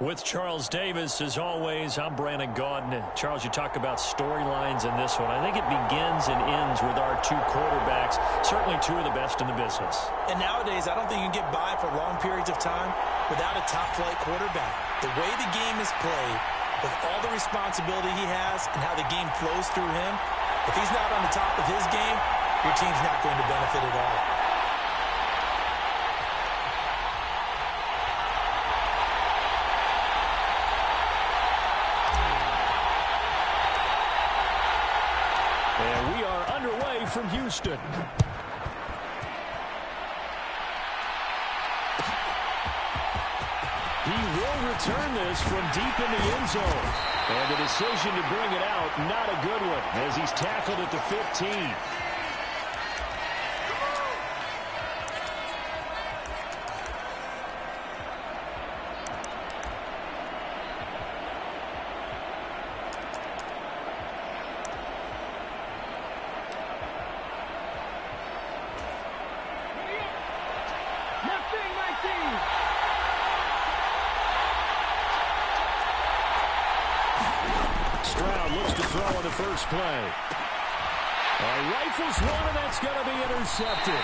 With Charles Davis, as always, I'm Brandon Gaudin. Charles, you talk about storylines in this one. I think it begins and ends with our two quarterbacks, certainly two of the best in the business. And nowadays, I don't think you can get by for long periods of time without a top-flight quarterback. The way the game is played, with all the responsibility he has and how the game flows through him, if he's not on the top of his game, your team's not going to benefit at all. And we are underway from Houston. He will return this from deep in the end zone. And the decision to bring it out, not a good one, as he's tackled at the 15. Stroud looks to throw on the first play. Rifles one, and that's going to be intercepted.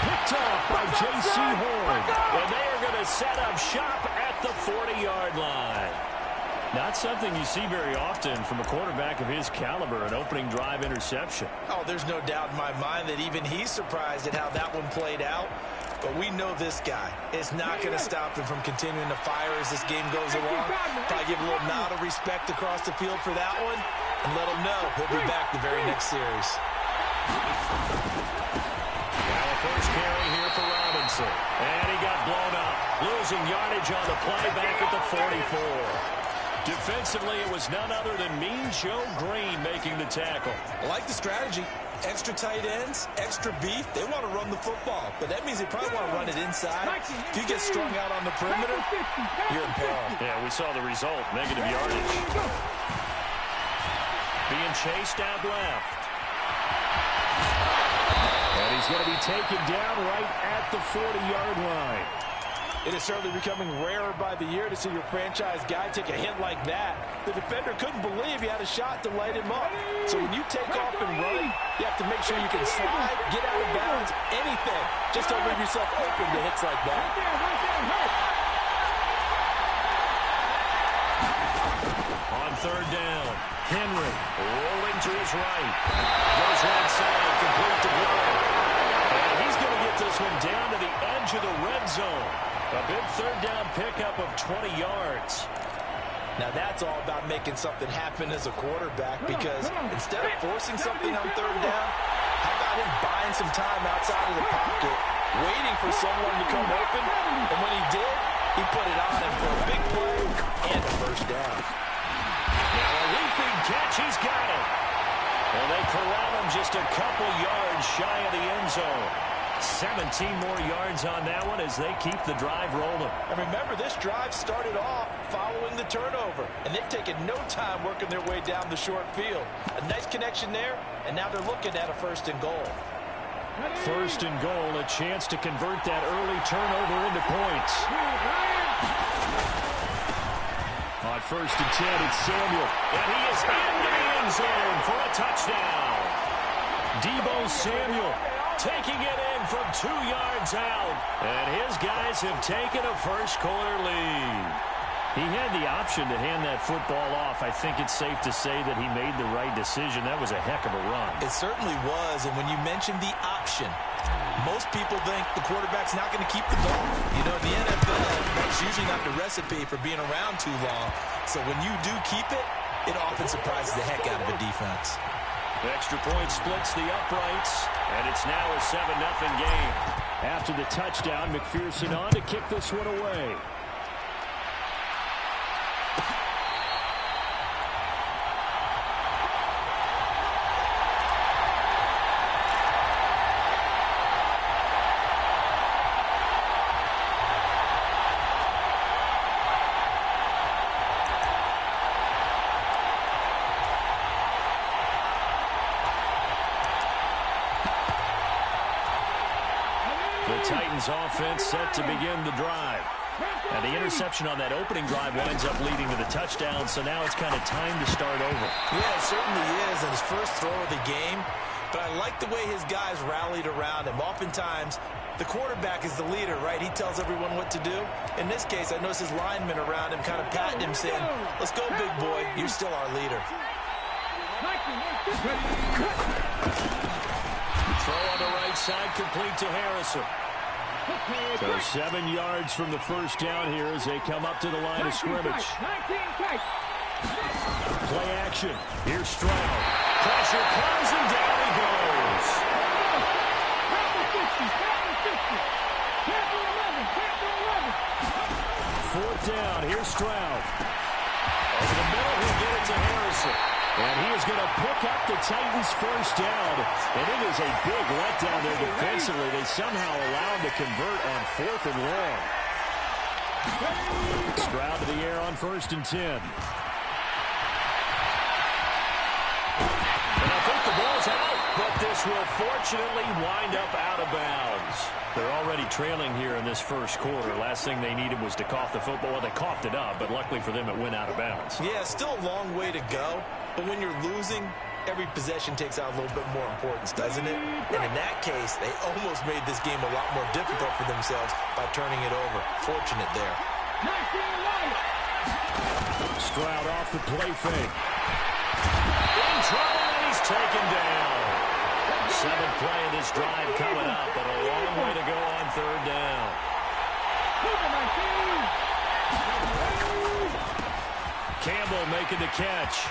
Picked up by J.C. Horn. And they are going to set up shop at the 40-yard line. Not something you see very often from a quarterback of his caliber, an opening drive interception. Oh, there's no doubt in my mind that even he's surprised at how that one played out. But we know this guy is not going to stop him from continuing to fire as this game goes along. Probably give a little nod of respect across the field for that one and let him know he'll be back the very next series. Now a first carry here for Robinson. And he got blown up. Losing yardage on the play back at the 44. Defensively, it was none other than Mean Joe Green making the tackle. I like the strategy. Extra tight ends, extra beef. They want to run the football, but that means they probably want to run it inside. If you get strung out on the perimeter, you're in peril. Yeah, we saw the result. Negative yardage. Being chased out left. And he's going to be taken down right at the 40-yard line. It is certainly becoming rarer by the year to see your franchise guy take a hit like that. The defender couldn't believe he had a shot to light him up. So when you take off and run, you have to make sure you can slide, get out of bounds, anything. Just don't leave yourself open to hits like that. On third down, Henry rolling to his right. Goes right side, complete to Glenn. And he's going to get this one down to the edge of the red zone. A big third down pickup of 20 yards. Now that's all about making something happen as a quarterback, because instead of forcing something on third down, how about him buying some time outside of the pocket, waiting for someone to come open, and when he did, he put it on him for a big play and a first down. Now a leaping catch, he's got it. And they corral him just a couple yards shy of the end zone. 17 more yards on that one as they keep the drive rolling. And remember, this drive started off following the turnover, and they've taken no time working their way down the short field. A nice connection there, and now they're looking at a first and goal. First and goal, a chance to convert that early turnover into points. On first and 10, it's Samuel. And he is into the end zone for a touchdown. Deebo Samuel taking it in from 2 yards out. And his guys have taken a first-quarter lead. He had the option to hand that football off. I think it's safe to say that he made the right decision. That was a heck of a run. It certainly was, and when you mentioned the option, most people think the quarterback's not going to keep the ball. You know, in the NFL, that's usually not the recipe for being around too long. So when you do keep it, it often surprises the heck out of a defense. Extra point splits the uprights, and it's now a 7-0 game. After the touchdown, McPherson on to kick this one away. The Titans offense set to begin the drive. And the interception on that opening drive winds up leading to the touchdown, so now it's kind of time to start over. Yeah, it certainly is, and his first throw of the game. But I like the way his guys rallied around him. Oftentimes, the quarterback is the leader, right? He tells everyone what to do. In this case, I noticed his linemen around him kind of patting him, saying, "Let's go, big boy. You're still our leader." Throw on the right side, complete to Harrison. So 7 yards from the first down here as they come up to the line of scrimmage. Play action. Here's Stroud. Pressure comes and down he goes. Fourth down. Here's Stroud. Over the middle, he'll get it to Harrison. And he is going to pick up the Titans' first down. And it is a big letdown there defensively. They somehow allow him to convert on 4th and long. Stroud to the air on 1st and 10. And I think the ball's out, but this will fortunately wind up out of bounds. They're already trailing here in this first quarter. Last thing they needed was to cough the football. Well, they coughed it up, but luckily for them, it went out of bounds. Yeah, still a long way to go. But when you're losing, every possession takes out a little bit more importance, doesn't it? And in that case, they almost made this game a lot more difficult for themselves by turning it over. Fortunate there. Stroud off the play fake. In trouble, and he's taken down. 7th play of this drive coming up, but a long way to go on 3rd down. Campbell making the catch.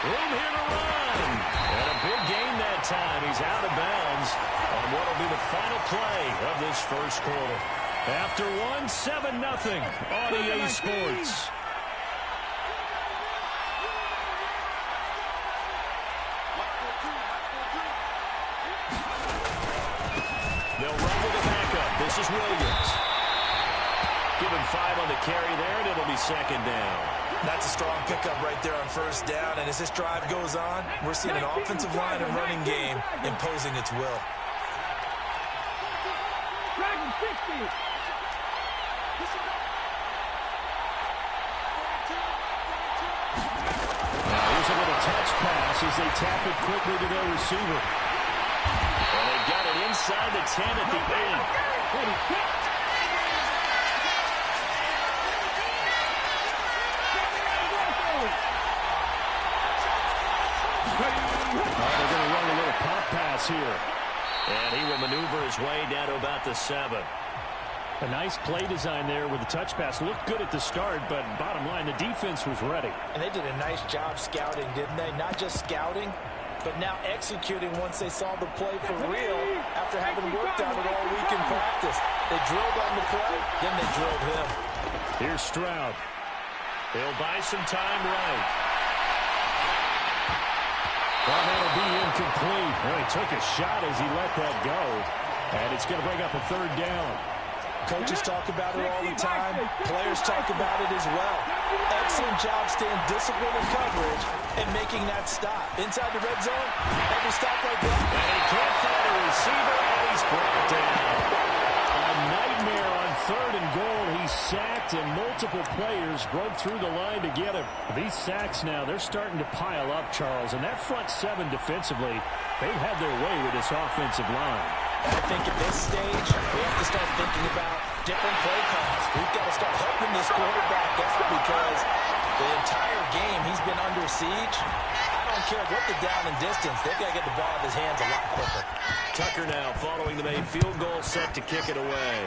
Room here to run. And a big gain that time. He's out of bounds on what will be the final play of this first quarter. After 7-0 on EA Sports. They'll run with the backup. This is Williams. Give him 5 on the carry there, and it'll be 2nd down. That's a strong pickup right there on 1st down. And as this drive goes on, we're seeing an offensive line and running game imposing its will. Now here's a little touch pass as they tap it quickly to their receiver. And they've got it inside the 10 at the 8. They're going to run a little pop pass here. And he will maneuver his way down to about the 7. A nice play design there with the touch pass. Looked good at the start, but bottom line, the defense was ready. And they did a nice job scouting, didn't they? Not just scouting, but now executing once they saw the play for real after having worked on it all week in practice. They drilled on the play, then they drilled him. Here's Stroud. They'll buy some time right. Well, that'll be incomplete. Well, he took a shot as he let that go. And it's going to bring up a 3rd down. Coaches talk about it all the time. Players talk about it as well. Excellent job staying disciplined in coverage and making that stop. Inside the red zone, every stop like that. And he can't find a receiver, and he's brought down. A nightmare on 3rd and goal. He's sacked, and multiple players broke through the line to get him. These sacks now, they're starting to pile up, Charles. And that front 7 defensively, they've had their way with this offensive line. I think at this stage, we have to start thinking about different play calls. We've got to start helping this quarterback out because the entire game he's been under siege. I don't care what the down and distance. They've got to get the ball in his hands a lot quicker. Tucker now following the made field goal, set to kick it away.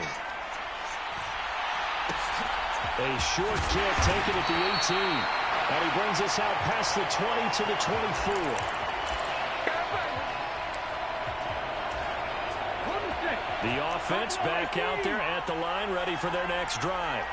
A short kick taken at the 18. And he brings us out past the 20 to the 24. The offense back out there at the line, ready for their next drive.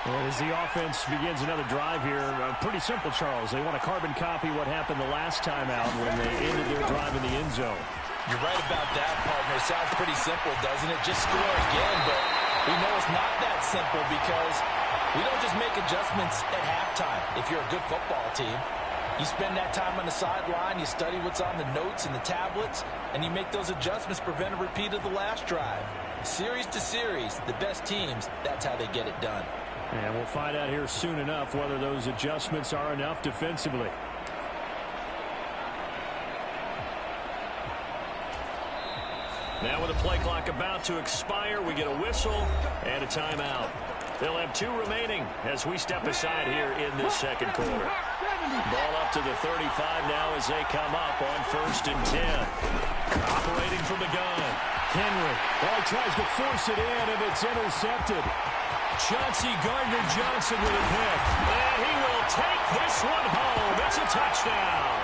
Well, as the offense begins another drive here, pretty simple, Charles. They want to carbon copy what happened the last time out when they ended their drive in the end zone. You're right about that, partner. Sounds pretty simple, doesn't it? Just score again, but we know it's not that simple because we don't just make adjustments at halftime if you're a good football team. You spend that time on the sideline, you study what's on the notes and the tablets, and you make those adjustments to prevent a repeat of the last drive. Series to series, the best teams, that's how they get it done. And we'll find out here soon enough whether those adjustments are enough defensively. Now with the play clock about to expire, we get a whistle and a timeout. They'll have 2 remaining as we step aside here in this second quarter. Ball up to the 35 now as they come up on 1st and 10. Operating from the gun. Henry. Well, he tries to force it in, and it's intercepted. Chauncey Gardner-Johnson with a pick. And he will take this one home. It's a touchdown.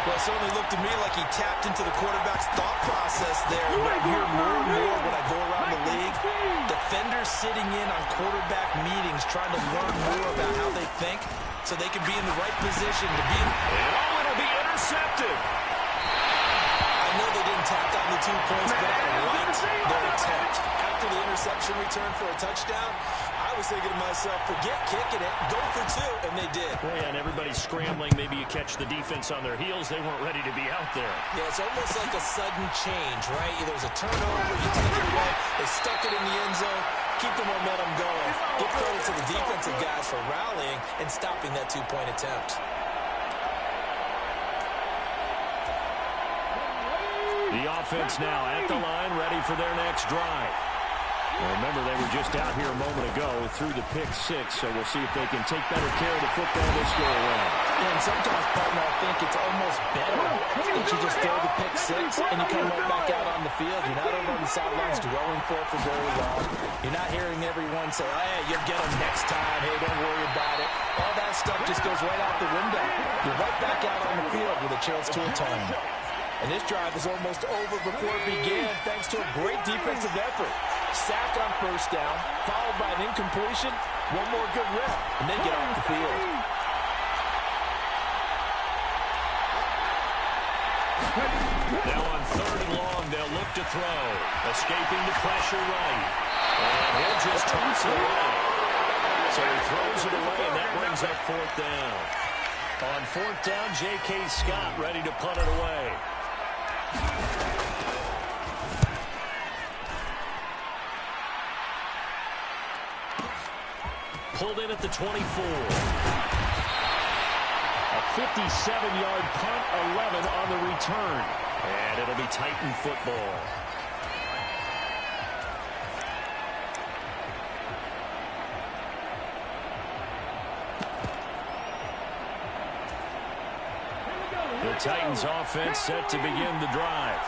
Well, it certainly looked to me like he tapped into the quarterback's thought process there. What I hear more and more when I go around the league, defenders sitting in on quarterback meetings trying to learn more about how they think so they can be in the right position to be. Oh, it'll be intercepted. I know they didn't tap down the 2 points, but I liked their attempt. After the interception return for a touchdown, I was thinking to myself, forget kicking it, go for 2, and they did. Well, yeah, and everybody's scrambling. Maybe you catch the defense on their heels. They weren't ready to be out there. Yeah, it's almost like a sudden change, right? There's a turnover, you take it away, they stuck it in the end zone, keep the momentum going. Give credit to the defensive guys for rallying and stopping that 2-point attempt. The offense now at the line, ready for their next drive. Well, remember, they were just out here a moment ago through the pick 6, so we'll see if they can take better care of the football this go around. Yeah, and sometimes, partner, I think it's almost better that you just throw the pick 6 and you come right back out on the field. You're not over on the sidelines dwelling for it for very long. You're not hearing everyone say, oh, hey, you'll get them next time. Hey, don't worry about it. All that stuff just goes right out the window. You're right back out on the field with a chance to atone. And this drive is almost over before it began thanks to a great defensive effort. Sack on 1st down, followed by an incompletion, one more good rep, and they get off the field. Now on 3rd and long, they'll look to throw. Escaping the pressure right. And he'll just toss it away. So he throws it away, and that brings up 4th down. On 4th down, J.K. Scott ready to punt it away. Pulled in at the 24. A 57-yard punt, 11 on the return. And it'll be Titan football. The Titans offense set to begin the drive.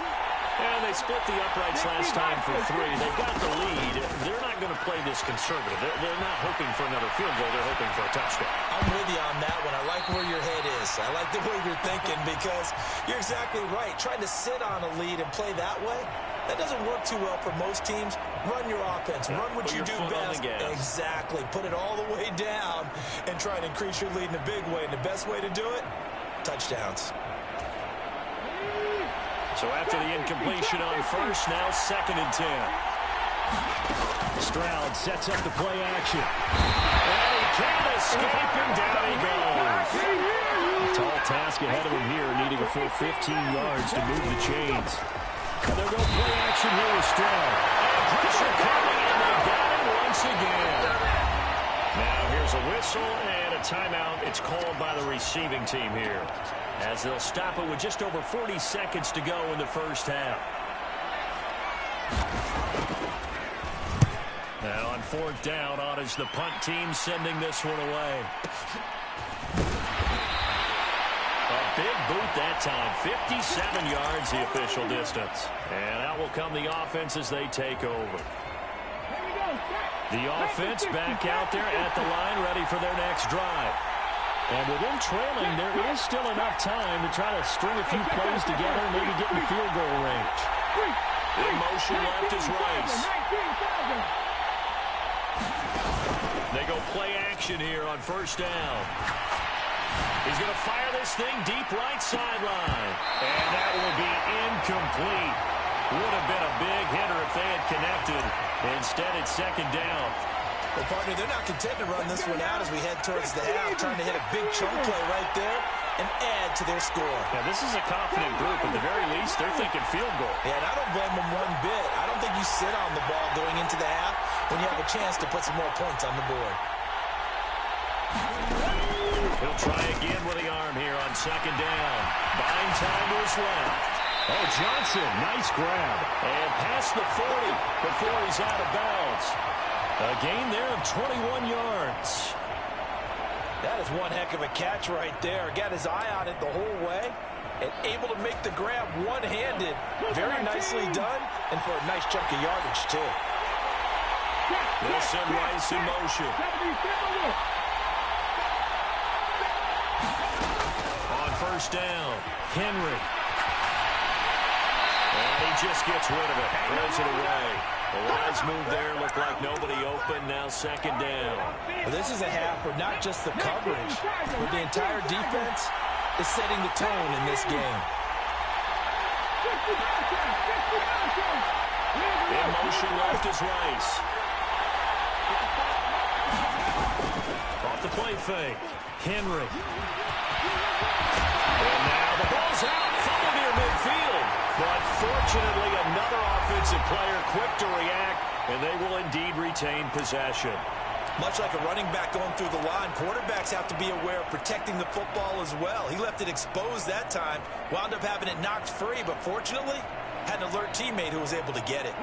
And they split the uprights last time for 3. They've got the lead. They're not going to play this conservative. They're not hoping for another field goal. They're hoping for a touchdown. I'm with you on that one. I like where your head is. I like the way you're thinking because you're exactly right. Trying to sit on a lead and play that way, that doesn't work too well for most teams. Run your offense. Run what you do best. Exactly. Put it all the way down and try and increase your lead in a big way. And the best way to do it, touchdowns. So after the incompletion on 1st, now 2nd and 10. Stroud sets up the play action. And he can't escape, and down he goes. Tall task ahead of him here, needing a full 15 yards to move the chains. And they'll go play action here with Stroud. Pressure coming, and they got him once again. Now here's a whistle and a timeout. It's called by the receiving team here, as they'll stop it with just over 40 seconds to go in the 1st half. Now on 4th down, on is the punt team sending this one away. A big boot that time, 57 yards the official distance. And out will come the offense as they take over. The offense back out there at the line, ready for their next drive. And with them trailing, there is still enough time to try to string a few plays together and maybe get in the field goal range. In motion left is Rice. They go play action here on 1st down. He's going to fire this thing deep right sideline. And that will be incomplete. Would have been a big hitter if they had connected. Instead, it's 2nd down. Well, partner, they're not content to run this one out as we head towards the half, trying to hit a big chunk play right there. and add to their score. Yeah, this is a confident group. At the very least, they're thinking field goal. Yeah, and I don't blame them one bit. I don't think you sit on the ball going into the half when you have a chance to put some more points on the board. He'll try again with the arm here on second down. Buying time to his left. Oh, Johnson, nice grab. And past the 40 before he's out of bounds. A gain there of 21 yards. That is one heck of a catch right there. Got his eye on it the whole way and able to make the grab one-handed. Very nicely done, and for a nice chunk of yardage, too. They'll send Rice in motion. On first down, Henry. And he just gets rid of it. Throws it away. The wise move there. Looked like nobody open. Now second down. Well, this is a half where not just the coverage, but the entire defense is setting the tone in this game. In motion left is Rice. Off the play fake. Henry. And now the ball's out. Fumble near midfield. But fortunately, another offensive player quick to react, and they will indeed retain possession. Much like a running back going through the line, quarterbacks have to be aware of protecting the football as well. He left it exposed that time, wound up having it knocked free, but fortunately, had an alert teammate who was able to get it.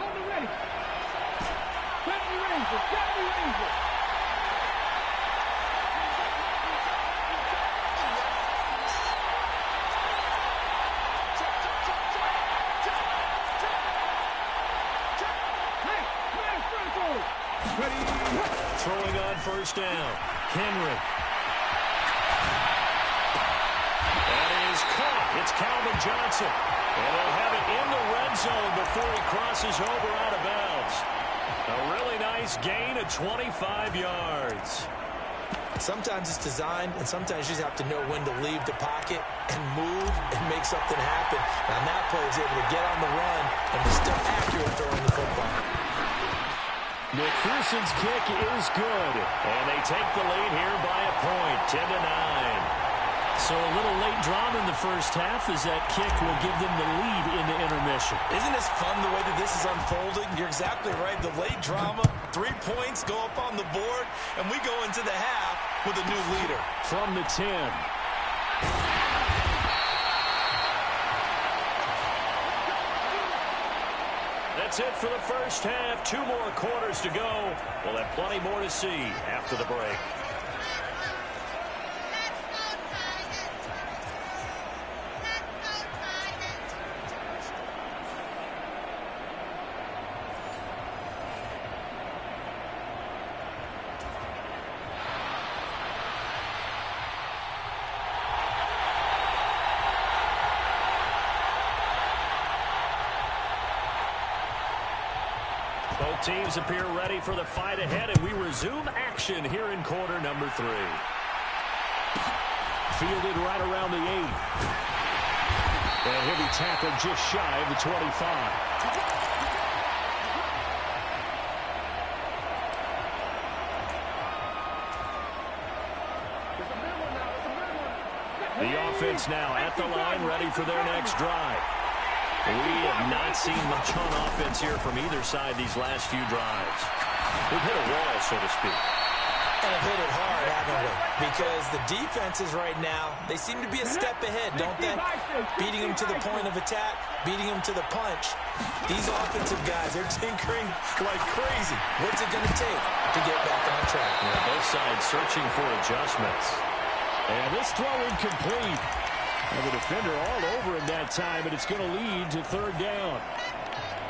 Throwing on first down. Henry. That is caught. It's Calvin Johnson. And they'll have it in the red zone before he crosses over out of bounds. A really nice gain of 25 yards. Sometimes it's designed, and sometimes you just have to know when to leave the pocket and move and make something happen. And that player is able to get on the run and be still accurate throwing the football. McPherson's kick is good. And they take the lead here by a point, 10-9. So a little late drama in the first half as that kick will give them the lead into intermission. Isn't this fun the way that this is unfolding? You're exactly right. The late drama, 3 points go up on the board, and we go into the half with a new leader. From the 10. That's it for the first half. 2 more quarters to go. We'll have plenty more to see after the break. Both teams appear ready for the fight ahead, and we resume action here in quarter number 3. Fielded right around the 8. And he'll be tackled just shy of the 25. The offense now at the line, ready for their next drive. We have not seen much on offense here from either side these last few drives. We've hit a wall, so to speak. And have hit it hard, haven't we? Because the defenses right now, they seem to be a step ahead, don't they? Beating them to the point of attack, beating them to the punch. These offensive guys, they're tinkering like crazy. What's it going to take to get back on track? Yeah, both sides searching for adjustments. And this throw incomplete. And the defender all over him that time, and it's going to lead to third down.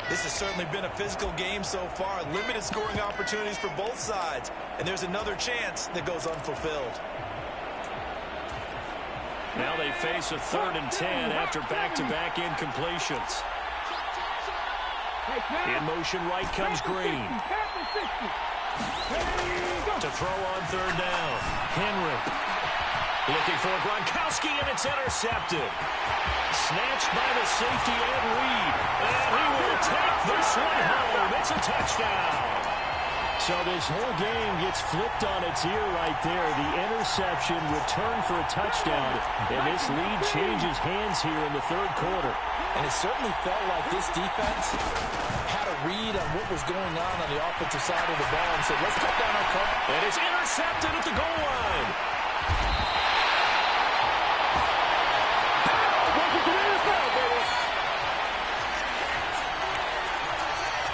This has certainly been a physical game so far. Limited scoring opportunities for both sides. And there's another chance that goes unfulfilled. Now they face a 3rd and 10 after back-to-back incompletions. In motion right comes Green. To throw on third down. Henry. Looking for Gronkowski, and it's intercepted. Snatched by the safety Ed Reed. And he will take this one home. It's a touchdown. So this whole game gets flipped on its ear right there. The interception, return for a touchdown, and this lead changes hands here in the third quarter. And it certainly felt like this defense had a read on what was going on the offensive side of the ball and said, let's cut down our cover. And it's intercepted at the goal line.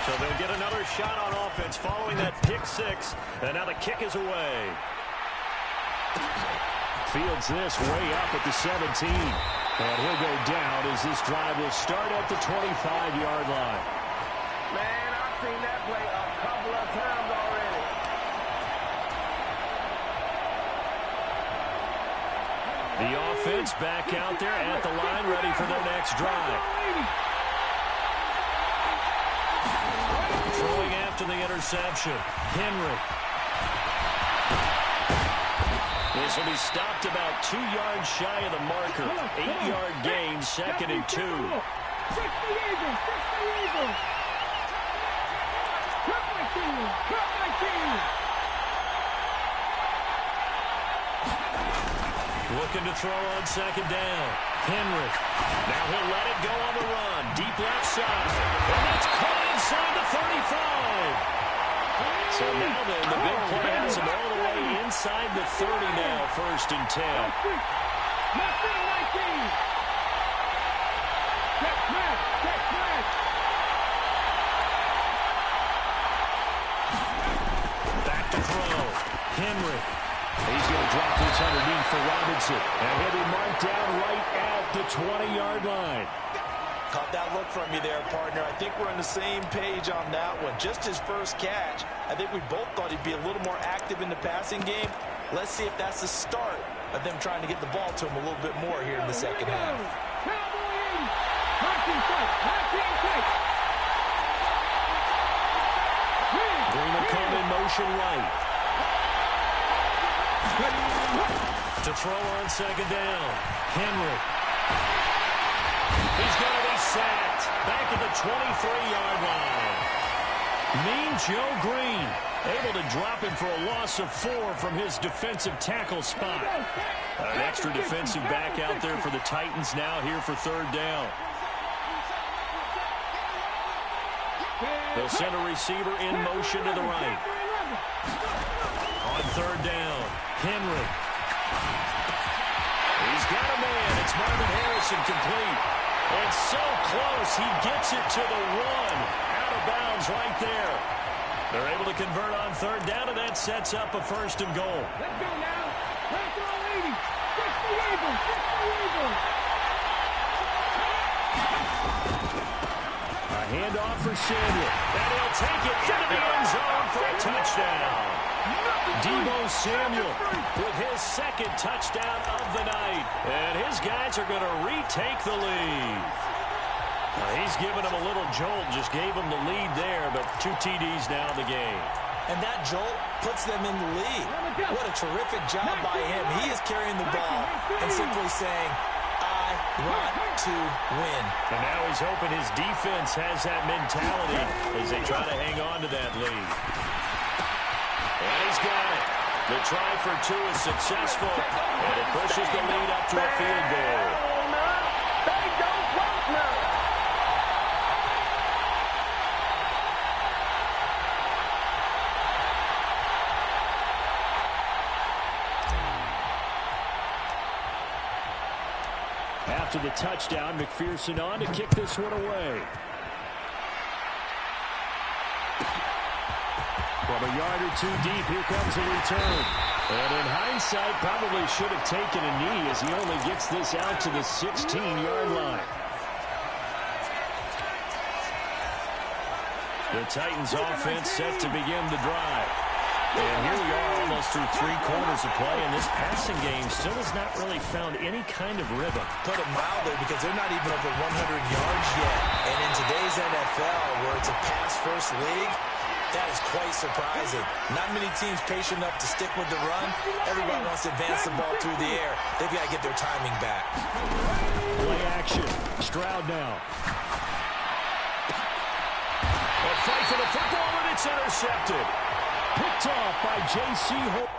So they'll get another shot on offense following that pick six. And now the kick is away. Fields this way up at the 17. And he'll go down as this drive will start at the 25-yard line. Man, I've seen that play a couple of times already. The offense back out there at the line, ready for their next drive. Throwing after the interception, Henry. This will be stopped about 2 yards shy of the marker. 8-yard gain, 2nd and 2. Looking to throw on 2nd down. Henry. Now he'll let it go on the run. Deep left side. And that's caught inside the 35. So now then, the big play has him all the way inside the 30 now, 1st and 10. Back to throw. Henry. He's going to drop this underneath for Robinson. And he'll be marked down right at the 20-yard line. Caught that look from you there, partner. I think we're on the same page on that one. Just his first catch, I think we both thought he'd be a little more active in the passing game. Let's see if that's the start of them trying to get the ball to him a little bit more here in the second half. Green will come in motion right. To throw on 2nd down. Henry. He's going to be sacked back at the 23-yard line. Mean Joe Green able to drop him for a loss of 4 from his defensive tackle spot. An extra defensive back out there for the Titans now here for 3rd down. They'll send a receiver in motion to the right. On 3rd down, Henry. He's got a man. It's Marvin Harrison complete. And so close, he gets it to the 1. Out of bounds right there. They're able to convert on 3rd down, and that sets up a 1st and goal. Let's go now. Let's go, ladies. Fix the Eagles. Fix the Eagles. A handoff for Samuel. And he'll take it into the end zone for a touchdown. Deebo Samuel with his 2nd touchdown of the night. And his guys are going to retake the lead. He's given them a little jolt, just gave them the lead there, but 2 TDs now in the game. And that jolt puts them in the lead. What a terrific job by him. He is carrying the ball and simply saying, I want to win. And now he's hoping his defense has that mentality as they try to hang on to that lead. And he's got it. The try for 2 is successful, and it pushes the lead up to a field goal. After the touchdown, McPherson on to kick this one away. From a yard or 2 deep, here comes a return. And in hindsight, probably should have taken a knee as he only gets this out to the 16-yard line. The Titans offense set to begin the drive. And here we are almost through 3 quarters of play, and this passing game still has not really found any kind of rhythm. Put it mildly, because they're not even over 100 yards yet. And in today's NFL, where it's a pass-first league, that is quite surprising. Not many teams patient enough to stick with the run. Everybody wants to advance the ball through the air. They've got to get their timing back. Play action. Stroud now. A fight for the football, and it's intercepted. Picked off by J.C. Horn.